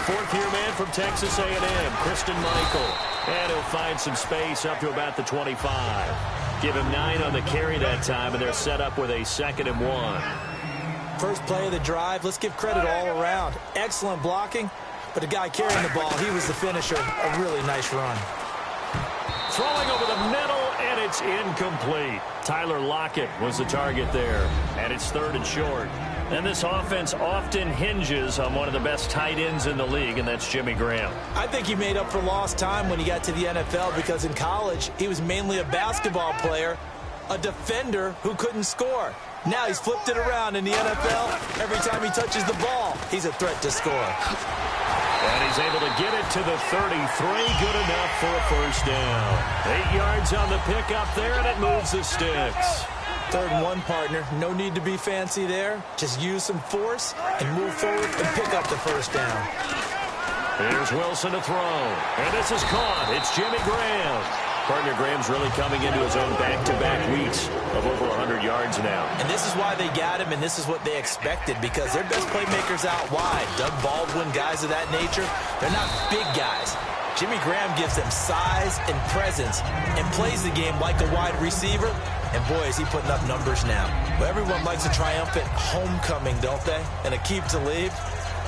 fourth-year man from Texas A&M, Christian Michael. And he'll find some space up to about the 25. Give him 9 on the carry that time, and they're set up with a 2nd and 1. First play of the drive, let's give credit all around. Excellent blocking, but the guy carrying the ball, he was the finisher. A really nice run. Throwing over the middle, and it's incomplete. Tyler Lockett was the target there, and it's 3rd and short. And this offense often hinges on one of the best tight ends in the league, and that's Jimmy Graham. I think he made up for lost time when he got to the NFL because in college, he was mainly a basketball player, a defender who couldn't score. Now he's flipped it around in the NFL. Every time he touches the ball, he's a threat to score. And he's able to get it to the 33. Good enough for a first down. 8 yards on the pickup there, and it moves the sticks. 3rd and 1, partner. No need to be fancy there. Just use some force and move forward and pick up the first down. Here's Wilson to throw. And this is caught. It's Jimmy Graham. Partner Graham's really coming into his own back-to-back weeks of over 100 yards now. And this is why they got him, and this is what they expected, because their best playmakers out wide. Doug Baldwin, guys of that nature, they're not big guys. Jimmy Graham gives them size and presence and plays the game like a wide receiver. And, boy, is he putting up numbers now. But everyone likes a triumphant homecoming, don't they? And a keep to leave.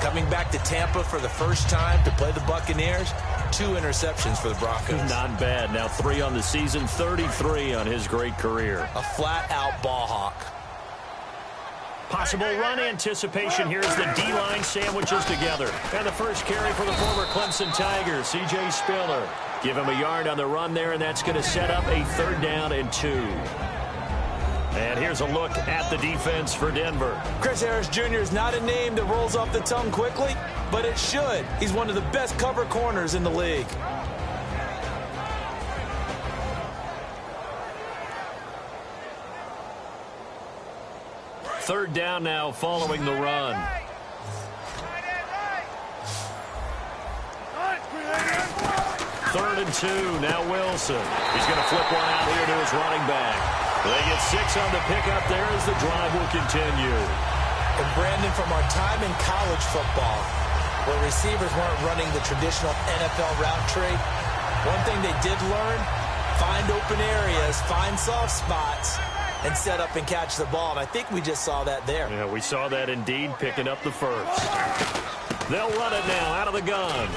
Coming back to Tampa for the first time to play the Buccaneers. 2 interceptions for the Broncos. Not bad. Now 3 on the season, 33 on his great career. A flat-out ball hawk. Possible run anticipation. Here's the D-line sandwiches together. And the first carry for the former Clemson Tigers, C.J. Spiller. Give him a yard on the run there, and that's going to set up a 3rd down and 2. And here's a look at the defense for Denver. Chris Harris Jr. is not a name that rolls off the tongue quickly, but it should. He's one of the best cover corners in the league. Third down now following the run. Third and 2. Now Wilson. He's going to flip one out here to his running back. They get 6 on the pickup there as the drive will continue. And Brandon, from our time in college football, where receivers weren't running the traditional NFL route tree, one thing they did learn, find open areas, find soft spots, and set up and catch the ball. And I think we just saw that there. Yeah, we saw that indeed, picking up the first. They'll run it now out of the gun.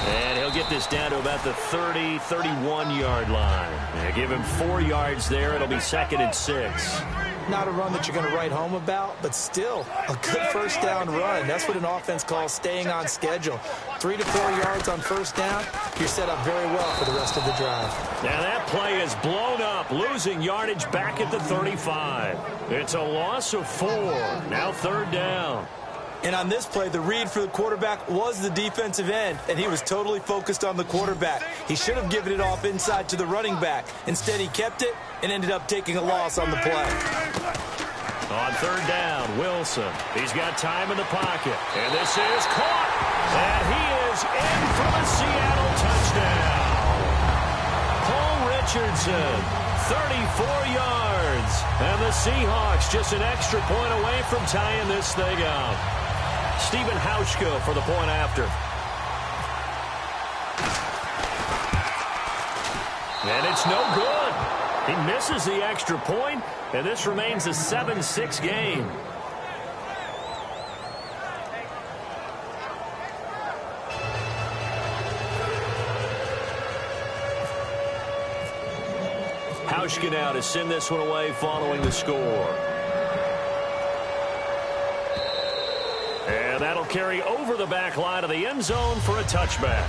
And he'll get this down to about the 30, 31-yard line. Yeah, give him 4 yards there. It'll be 2nd and 6. Not a run that you're going to write home about, but still a good first down run. That's what an offense calls staying on schedule. 3 to 4 yards on first down, you're set up very well for the rest of the drive. Now that play is blown up, losing yardage back at the 35. It's a loss of 4. Now 3rd down. And on this play, the read for the quarterback was the defensive end, and he was totally focused on the quarterback. He should have given it off inside to the running back. Instead, he kept it and ended up taking a loss on the play. On 3rd down, Wilson. He's got time in the pocket. And this is caught. And he is in for the Seattle touchdown. Paul Richardson, 34 yards. And the Seahawks just an extra point away from tying this thing up. Stephen Hauschka for the point after. And it's no good. He misses the extra point, and this remains a 7-6 game. Hauschka now to send this one away following the score. And that'll carry over the back line of the end zone for a touchback.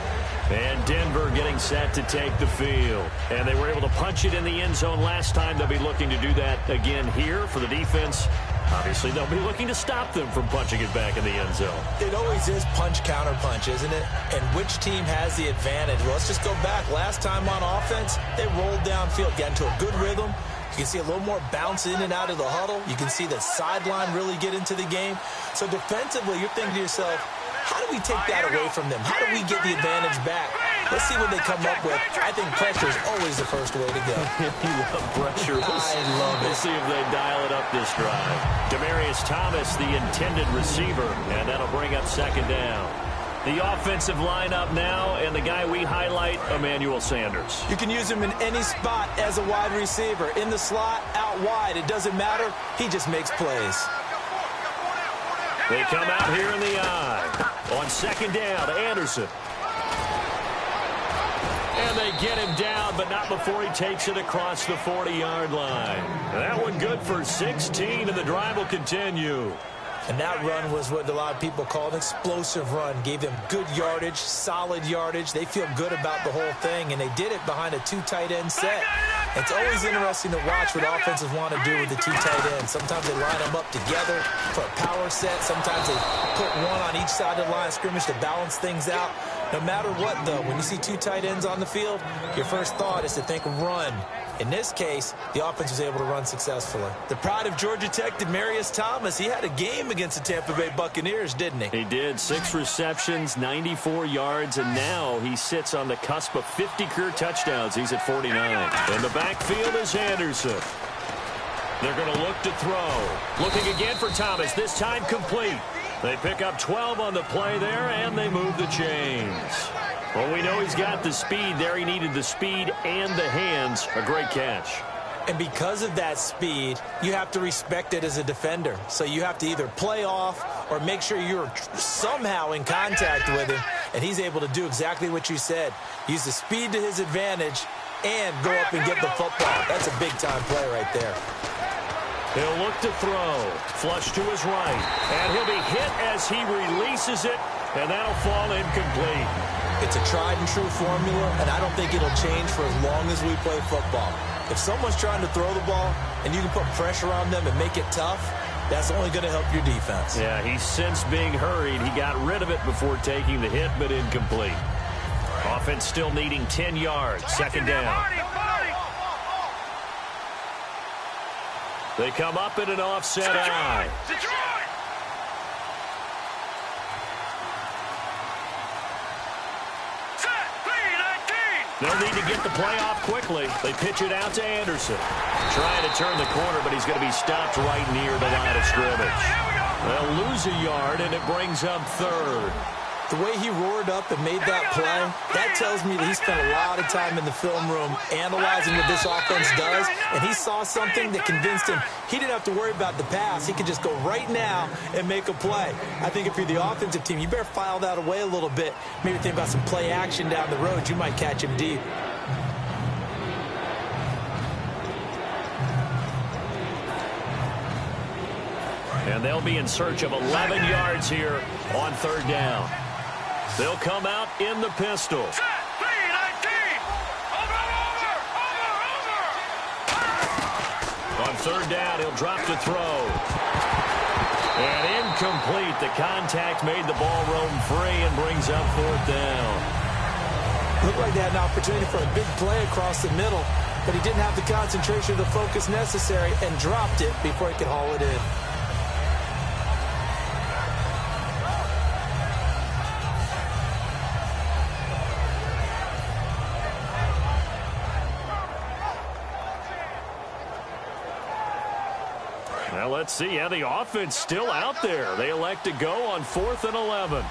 And Denver getting set to take the field. And they were able to punch it in the end zone last time. They'll be looking to do that again here for the defense. Obviously, they'll be looking to stop them from punching it back in the end zone. It always is punch-counter-punch, isn't it? And which team has the advantage? Well, let's just go back. Last time on offense, they rolled downfield, got into a good rhythm. You can see a little more bounce in and out of the huddle. You can see the sideline really get into the game. So defensively, you're thinking to yourself, how do we take that away from them? How do we get the advantage back? Let's see what they come up with. I think pressure is always the first way to go. You love pressure. I love it. We'll see if they dial it up this drive. Demaryius Thomas, the intended receiver, and that'll bring up 2nd down. The offensive lineup now, and the guy we highlight, Emmanuel Sanders. You can use him in any spot as a wide receiver. In the slot, out wide. It doesn't matter. He just makes plays. They come out here in the eye. On second down, Anderson. And they get him down, but not before he takes it across the 40-yard line. That one good for 16, and the drive will continue. And that run was what a lot of people call an explosive run. Gave them good yardage, solid yardage. They feel good about the whole thing, and they did it behind a two tight end set. It's always interesting to watch what offenses want to do with the two tight ends. Sometimes they line them up together for a power set. Sometimes they put one on each side of the line of scrimmage to balance things out. No matter what, though, when you see two tight ends on the field, your first thought is to think run. In this case, the offense was able to run successfully. The pride of Georgia Tech, Demaryius Thomas, he had a game against the Tampa Bay Buccaneers, didn't he? He did. 6 receptions, 94 yards, and now he sits on the cusp of 50 career touchdowns. He's at 49. In the backfield is Anderson. They're going to look to throw. Looking again for Thomas, this time complete. They pick up 12 on the play there, and they move the chains. Well, we know he's got the speed there. He needed the speed and the hands. A great catch. And because of that speed, you have to respect it as a defender. So you have to either play off or make sure you're somehow in contact with him, and he's able to do exactly what you said. Use the speed to his advantage and go up and get the football. That's a big-time play right there. He'll look to throw. Flush to his right. And he'll be hit as he releases it, and that'll fall incomplete. It's a tried-and-true formula, and I don't think it'll change for as long as we play football. If someone's trying to throw the ball and you can put pressure on them and make it tough, that's only going to help your defense. Yeah, he's since being hurried. He got rid of it before taking the hit, but incomplete. Offense still needing 10 yards. Second down. They come up in an offset eye. They'll need to get the play off quickly. They pitch it out to Anderson. Trying to turn the corner, but he's going to be stopped right near the line of scrimmage. They'll lose a yard, and it brings up third. The way he roared up and made that play, that tells me that he spent a lot of time in the film room analyzing what this offense does, and he saw something that convinced him he didn't have to worry about the pass. He could just go right now and make a play. I think if you're the offensive team, you better file that away a little bit. Maybe think about some play action down the road. You might catch him deep. And they'll be in search of 11 yards here on third down. They'll come out in the pistol. On third down, he'll drop to throw. And incomplete. The contact made the ball roam free and brings up fourth down. Looked like they had an opportunity for a big play across the middle, but he didn't have the concentration or the focus necessary and dropped it before he could haul it in. Well, let's see. Yeah, the offense still out there. They elect to go on 4th and 11.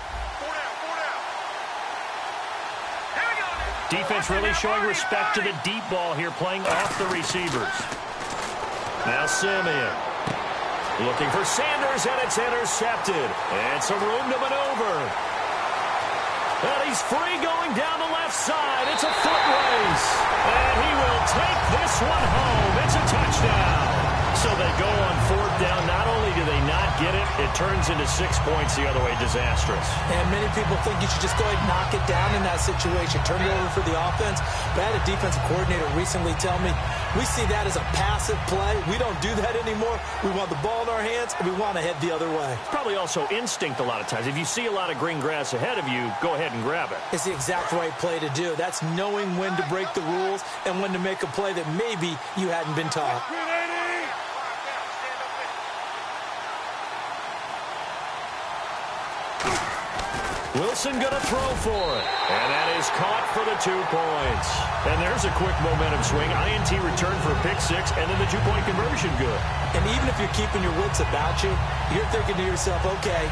Defense really showing respect to the deep ball here, playing off the receivers. Now Simeon looking for Sanders, and it's intercepted. And some room to maneuver. And he's free going down the left side. It's a foot race. And he will take this one home. It's a touchdown. So they go on 4th down. Not only do they not get it, it turns into 6 points the other way. Disastrous. And many people think you should just go ahead and knock it down in that situation. Turn it over for the offense. But I had a defensive coordinator recently tell me, we see that as a passive play. We don't do that anymore. We want the ball in our hands, and we want to head the other way. It's probably also instinct a lot of times. If you see a lot of green grass ahead of you, go ahead and grab it. It's the exact right play to do. That's knowing when to break the rules and when to make a play that maybe you hadn't been taught. Wilson going to throw for it. And that is caught for the 2 points. And there's a quick momentum swing. INT return for a pick 6, and then the 2-point conversion good. And even if you're keeping your wits about you, you're thinking to yourself, okay,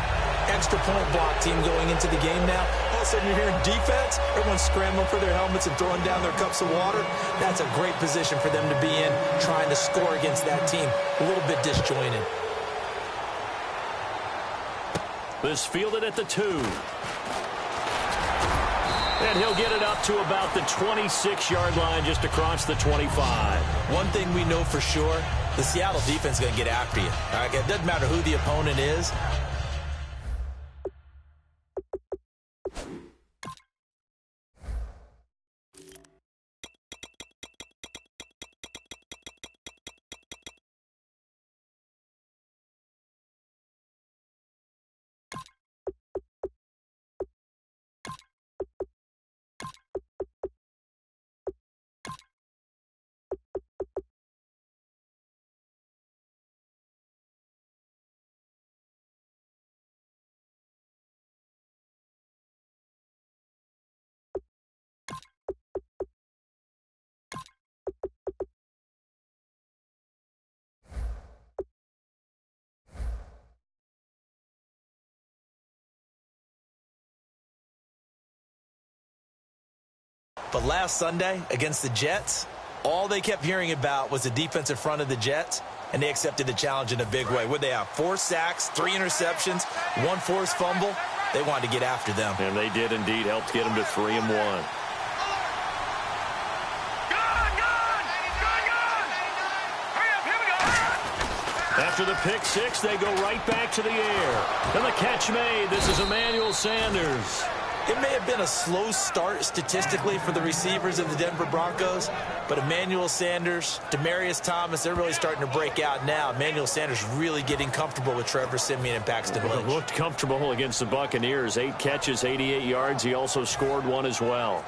extra point block team going into the game now. All of a sudden you're hearing defense. Everyone's scrambling for their helmets and throwing down their cups of water. That's a great position for them to be in, trying to score against that team. A little bit disjointed. This fielded at the 2. And he'll get it up to about the 26-yard line, just across the 25. One thing we know for sure, the Seattle defense is going to get after you. All right? It doesn't matter who the opponent is. But last Sunday against the Jets, all they kept hearing about was the defensive front of the Jets, and they accepted the challenge in a big way. Would they have 4 sacks, 3 interceptions, 1 forced fumble? They wanted to get after them. And they did indeed, helped get them to 3-1. After the pick 6, they go right back to the air. And the catch made. This is Emmanuel Sanders. It may have been a slow start statistically for the receivers of the Denver Broncos, but Emmanuel Sanders, Demaryius Thomas, they're really starting to break out now. Emmanuel Sanders really getting comfortable with Trevor Siemian and Paxton Lynch. Looked comfortable against the Buccaneers. 8 catches, 88 yards. He also scored 1 as well.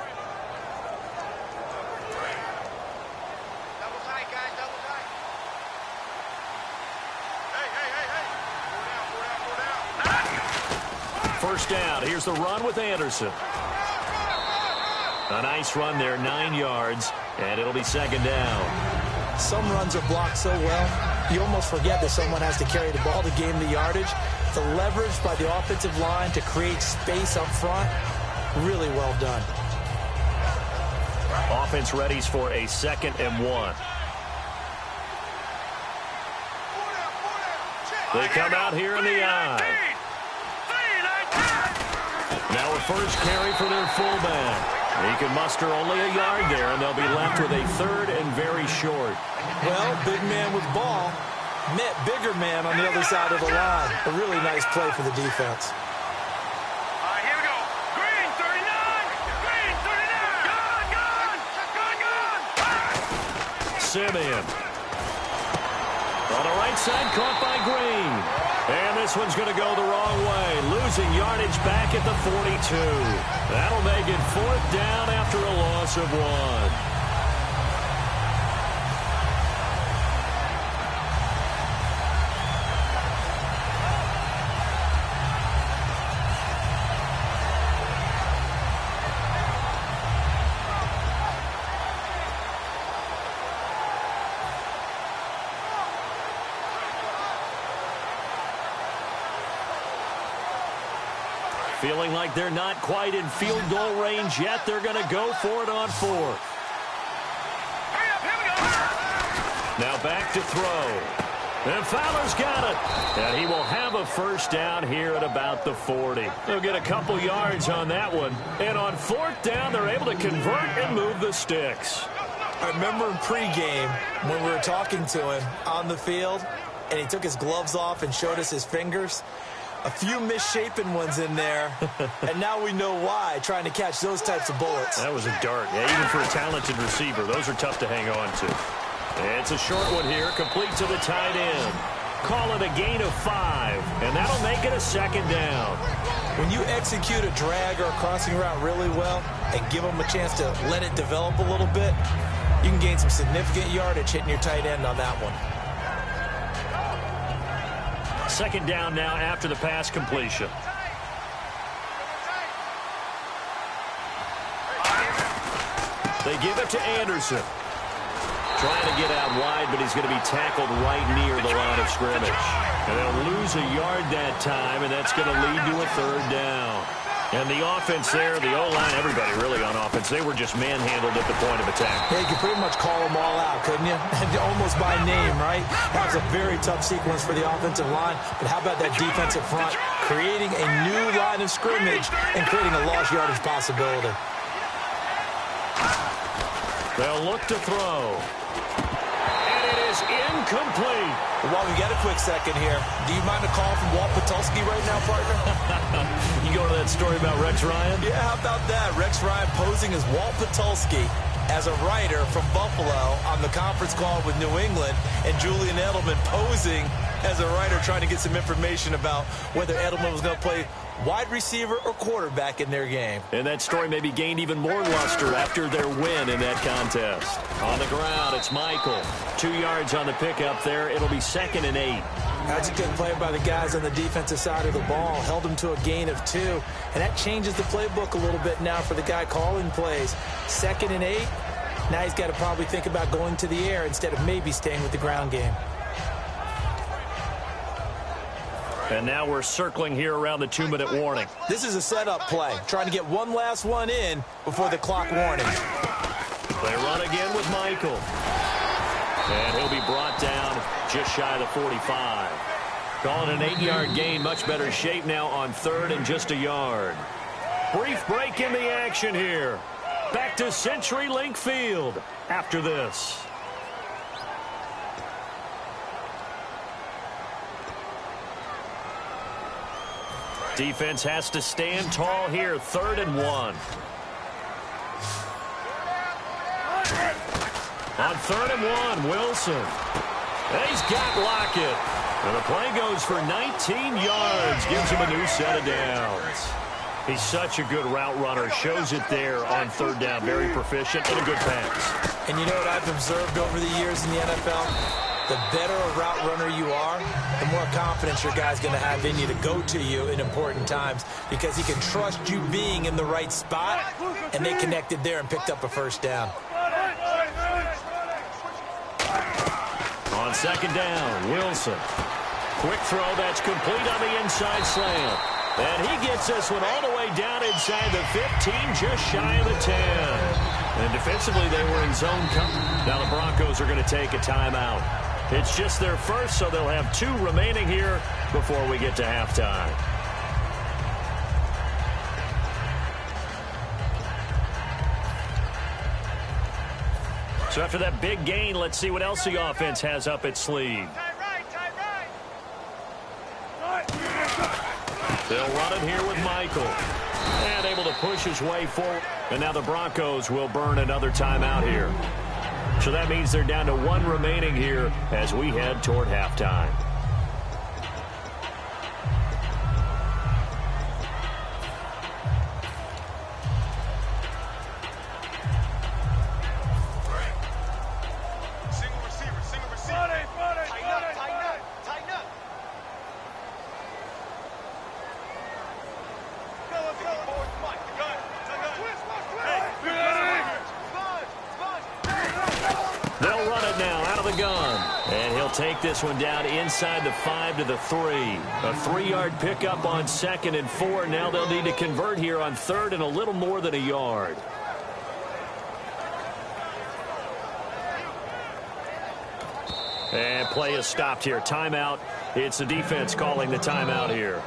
First down. Here's the run with Anderson. A nice run there, 9 yards, and it'll be 2nd down. Some runs are blocked so well, you almost forget that someone has to carry the ball to gain the yardage. The leverage by the offensive line to create space up front, really well done. Offense readies for a 2nd and 1. They come out here in the eye. Now a first carry for their fullback. He can muster only a yard there, and they'll be left with a 3rd and very short. Well, big man with ball met bigger man on the other side of the line. A really nice play for the defense. Here we go. Green, 39. Green, 39. Gone. Siemian. On the right side, caught by Green. And this one's going to go the wrong way. Losing yardage back at the 42. That'll make it 4th down after a loss of 1. Feeling like they're not quite in field goal range yet. They're going to go for it on 4th. Now back to throw. And Fowler's got it. And he will have a first down here at about the 40. They'll get a couple yards on that one. And on 4th down, they're able to convert and move the sticks. I remember in pregame when we were talking to him on the field, and he took his gloves off and showed us his fingers. A few misshapen ones in there, and now we know why, trying to catch those types of bullets. That was a dart. Yeah, even for a talented receiver, those are tough to hang on to. It's a short one here, complete to the tight end. Call it a gain of 5, and that'll make it a 2nd down. When you execute a drag or a crossing route really well and give them a chance to let it develop a little bit, you can gain some significant yardage hitting your tight end on that one. 2nd down now after the pass completion. They give it to Anderson. Trying to get out wide, but he's going to be tackled right near the line of scrimmage. And they'll lose a yard that time, and that's going to lead to a third down. And the offense there, the O-line, everybody really on offense, they were just manhandled at the point of attack. Yeah, you could pretty much call them all out, couldn't you? Almost by name, right? That was a very tough sequence for the offensive line. But how about that defensive front creating a new line of scrimmage and creating a lost yardage possibility? They'll look to throw. And it is incomplete. Well, we got a quick second here. Do you mind a call from Walt Patulski right now, partner? You going to that story about Rex Ryan? Yeah, how about that? Rex Ryan posing as Walt Patulski as a writer from Buffalo on the conference call with New England, and Julian Edelman posing as a writer trying to get some information about whether Edelman was going to play wide receiver or quarterback in their game. And that story maybe gained even more luster after their win in that contest. On the ground, it's Michael. 2 yards on the pickup there. It'll be 2nd and 8. That's a good play by the guys on the defensive side of the ball. Held them to a gain of 2. And that changes the playbook a little bit now for the guy calling plays. 2nd and 8. Now he's got to probably think about going to the air instead of maybe staying with the ground game. And now we're circling here around the 2-minute warning. This is a setup play, trying to get one last one in before the clock warning. They run again with Michael. And he'll be brought down just shy of the 45. Calling an 8-yard gain, much better shape now on 3rd and just a yard. Brief break in the action here. Back to CenturyLink Field after this. Defense has to stand tall here. 3rd and 1. On 3rd and 1, Wilson. And he's got Lockett. And the play goes for 19 yards. Gives him a new set of downs. He's such a good route runner. Shows it there on 3rd down. Very proficient and a good pass. And you know what I've observed over the years in the NFL? The better a route runner you are, the more confidence your guy's going to have in you to go to you in important times, because he can trust you being in the right spot, and they connected there and picked up a 1st down. On 2nd down, Wilson. Quick throw that's complete on the inside slant. And he gets this one all the way down inside the 15, just shy of the 10. And defensively, they were in zone cover. Now the Broncos are going to take a timeout. It's just their first, so they'll have 2 remaining here before we get to halftime. So after that big gain, let's see what else the offense has up its sleeve. They'll run it here with Michael. And able to push his way forward. And now the Broncos will burn another timeout here. So that means they're down to 1 remaining here as we head toward halftime. Single receiver. Tighten up. They'll run it now out of the gun. And he'll take this one down inside the 5 to the 3. A 3-yard pickup on 2nd and 4. Now they'll need to convert here on 3rd and a little more than a yard. And play is stopped here. Timeout. It's the defense calling the timeout here.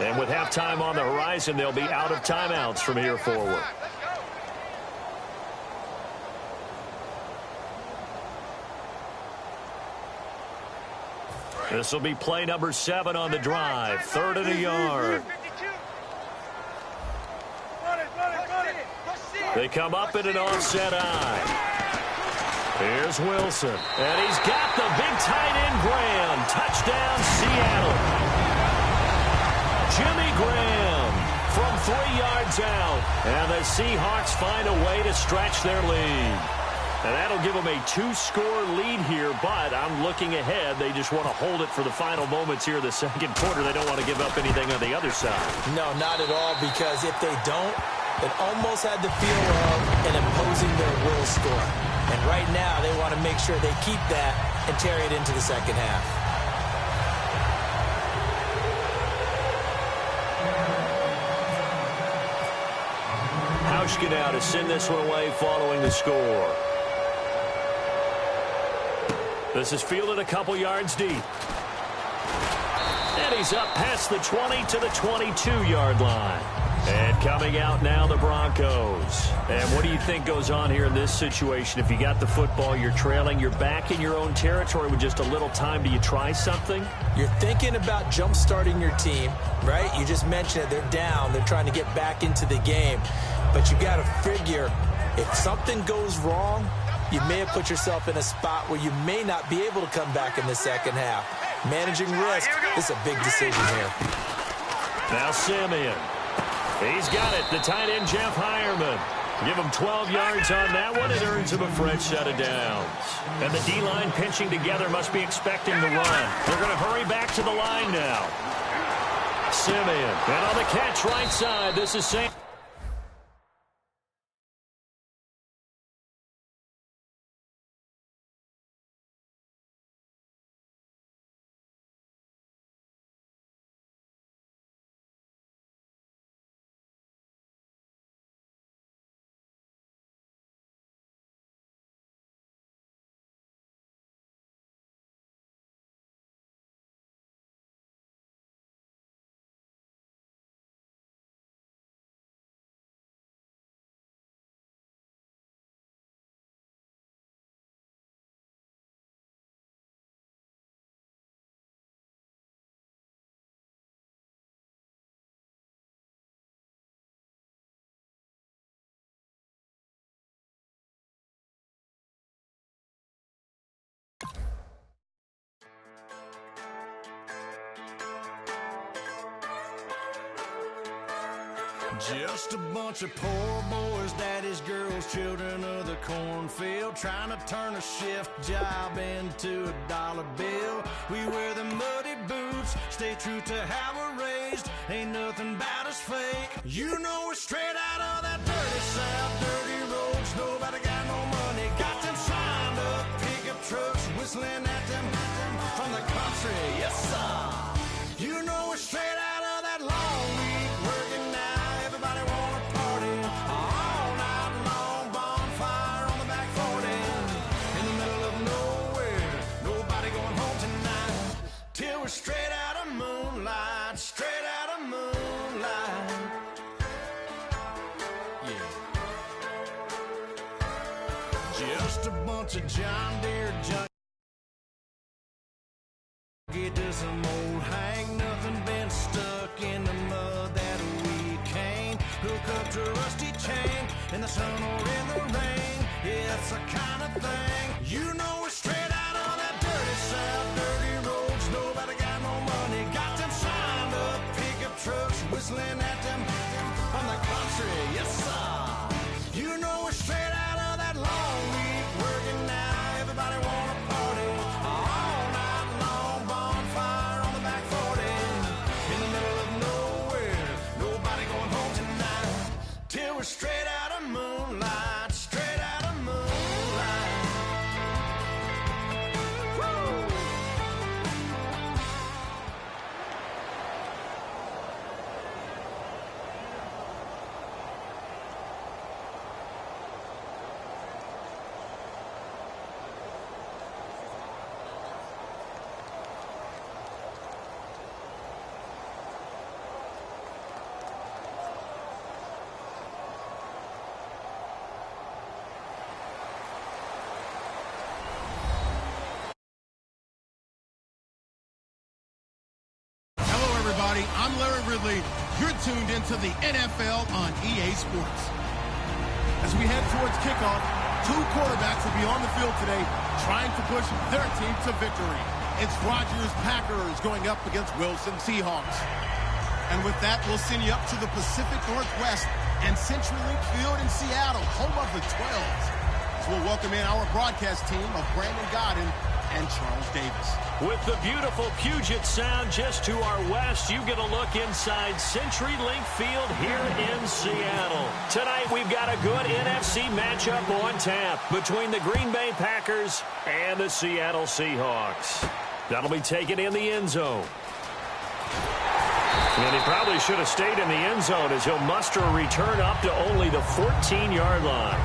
And with halftime on the horizon, they'll be out of timeouts from here forward. This will be play number 7 on the drive. 3rd and a yard. They come up in an offset eye. Here's Wilson. And he's got the big tight end Graham. Touchdown, Seattle. Jimmy Graham from 3 yards out. And the Seahawks find a way to stretch their lead. And that'll give them a 2-score lead here, but I'm looking ahead. They just want to hold it for the final moments here of the 2nd quarter. They don't want to give up anything on the other side. No, not at all, because if they don't, It almost had the feel of an imposing their will score. And right now, they want to make sure they keep that and carry it into the second half. Hauschka now to send this one away following the score. This is fielded a couple yards deep. And he's up past the 20 to the 22-yard line. And coming out now, the Broncos. And what do you think goes on here in this situation? If you got the football, you're trailing, you're back in your own territory with just a little time. Do you try something? You're thinking about jump-starting your team, right? You just mentioned it. They're down. They're trying to get back into the game. But you got to figure, if something goes wrong, you may have put yourself in a spot where you may not be able to come back in the second half. Managing risk is a big decision here. Now Simeon. He's got it. The tight end, Jeff Hireman. Give him 12 yards on that one. It earns him a fresh set of downs. And the D-line pinching together must be expecting the run. They're going to hurry back to the line now. Simeon. And on the catch right side, this is Sam. Just a bunch of poor boys, daddy's girls, children of the cornfield, trying to turn a shift job into a dollar bill. We wear the muddy boots, stay true to how we're raised. Ain't nothing about us fake. You know we're straight out of that dirty South, dirty roads. Nobody got no money, got them signed up pickup trucks, whistling at them from the country. Yes, sir. You know we're straight out of that long week working now. Everybody wanna party all night long, bonfire on the back 40 in the middle of nowhere. Nobody going home tonight till we're straight out of moonlight, straight out of moonlight. Yeah. Just a bunch of John Deere junk. Get to some old hang, nothing been stuck in the mud that we came. Hook up to a rusty chain in the sun or in the rain. Yeah, it's the kind of thing. You know we're straight out of that dirty South, dirty roads. Nobody got no money, got them signed up pickup trucks, whistling at them from the country. Yes, sir. You know we're straight out of that long week working now. Everybody wanna party all night long, bonfire on the back 40 in the middle of nowhere. Nobody going home tonight till we're straight out of moonlight, straight out of moonlight. Woo! Everybody, I'm Larry Ridley. You're tuned into the NFL on EA Sports. As we head towards kickoff, two quarterbacks will be on the field today trying to push their team to victory. It's Rodgers Packers going up against Wilson Seahawks. And with that, we'll send you up to the Pacific Northwest and CenturyLink Field in Seattle, home of the 12s. As we'll welcome in our broadcast team of Brandon Godden and Charles Davis. With the beautiful Puget Sound just to our west, you get a look inside CenturyLink Field here in Seattle. Tonight, we've got a good NFC matchup on tap between the Green Bay Packers and the Seattle Seahawks. That'll be taken in the end zone. And he probably should have stayed in the end zone as he'll muster a return up to only the 14-yard line.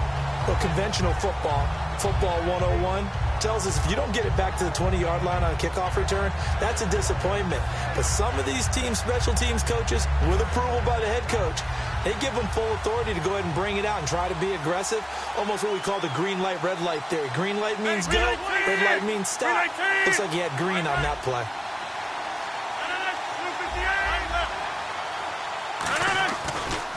Well, conventional football 101, tells us if you don't get it back to the 20-yard line on a kickoff return, that's a disappointment. But some of these special teams coaches, with approval by the head coach, they give them full authority to go ahead and bring it out and try to be aggressive, almost what we call the green light, red light theory. Green light means go, red light means stop. Looks like he had green on that play.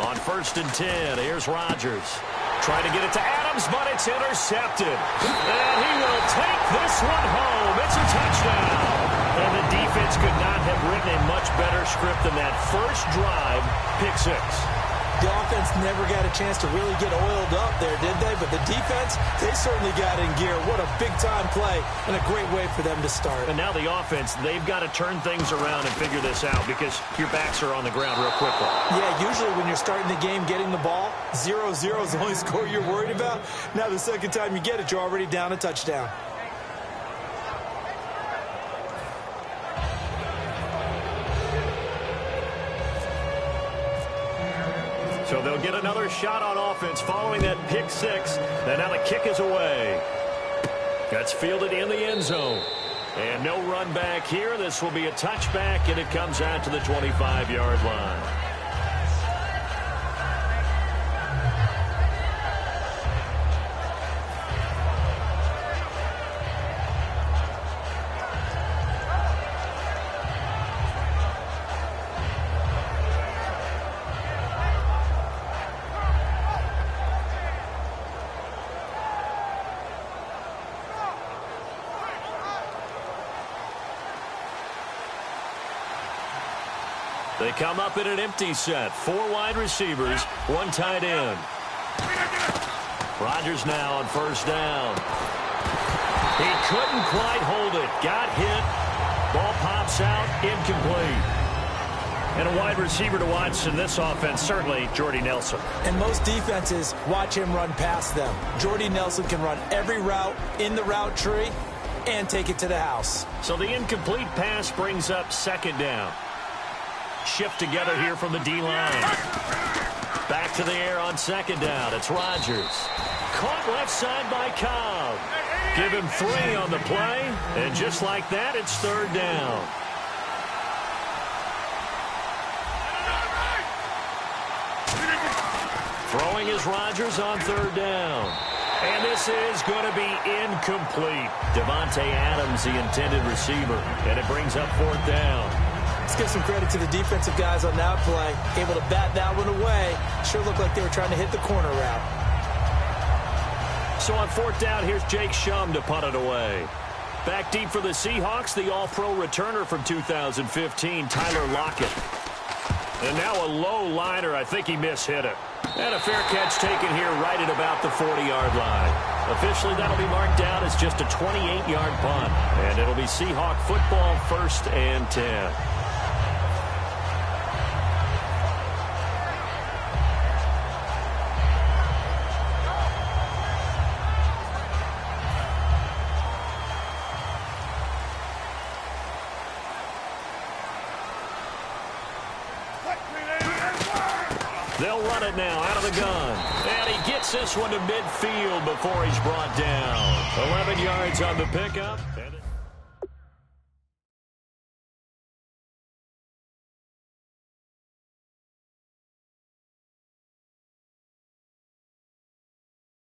On 1st and 10, here's Rodgers. Trying to get it to Adams, but it's intercepted. And he will take this one home. It's a touchdown. And the defense could not have written a much better script than that first drive, pick 6. The offense never got a chance to really get oiled up there, did they? But the defense, they certainly got in gear. What a big-time play and a great way for them to start. And now the offense, they've got to turn things around and figure this out because your backs are on the ground real quickly. Yeah, usually when you're starting the game getting the ball, 0-0 is the only score you're worried about. Now the second time you get it, you're already down a touchdown. So they'll get another shot on offense following that pick 6. And now the kick is away. That's fielded in the end zone. And no run back here. This will be a touchback, and it comes out to the 25-yard line. They come up in an empty set. 4 wide receivers, 1 tight end. Rodgers now on 1st down. He couldn't quite hold it. Got hit. Ball pops out, incomplete. And a wide receiver to watch in this offense, certainly Jordy Nelson. And most defenses watch him run past them. Jordy Nelson can run every route in the route tree and take it to the house. So the incomplete pass brings up 2nd down. Shift together here from the D-line. Back to the air on 2nd down. It's Rodgers. Caught left side by Cobb. Give him 3 on the play. And just like that, it's 3rd down. Throwing is Rodgers on 3rd down. And this is going to be incomplete. Devontae Adams, the intended receiver. And it brings up 4th down. Let's give some credit to the defensive guys on that play. Able to bat that one away. Sure looked like they were trying to hit the corner route. So on 4th down, here's Jake Shum to punt it away. Back deep for the Seahawks, the all-pro returner from 2015, Tyler Lockett. And now a low liner. I think he mishit it. And a fair catch taken here right at about the 40-yard line. Officially, that'll be marked down as just a 28-yard punt. And it'll be Seahawk football, 1st and 10. They'll run it now out of the gun. And he gets this one to midfield before he's brought down. 11 yards on the pickup.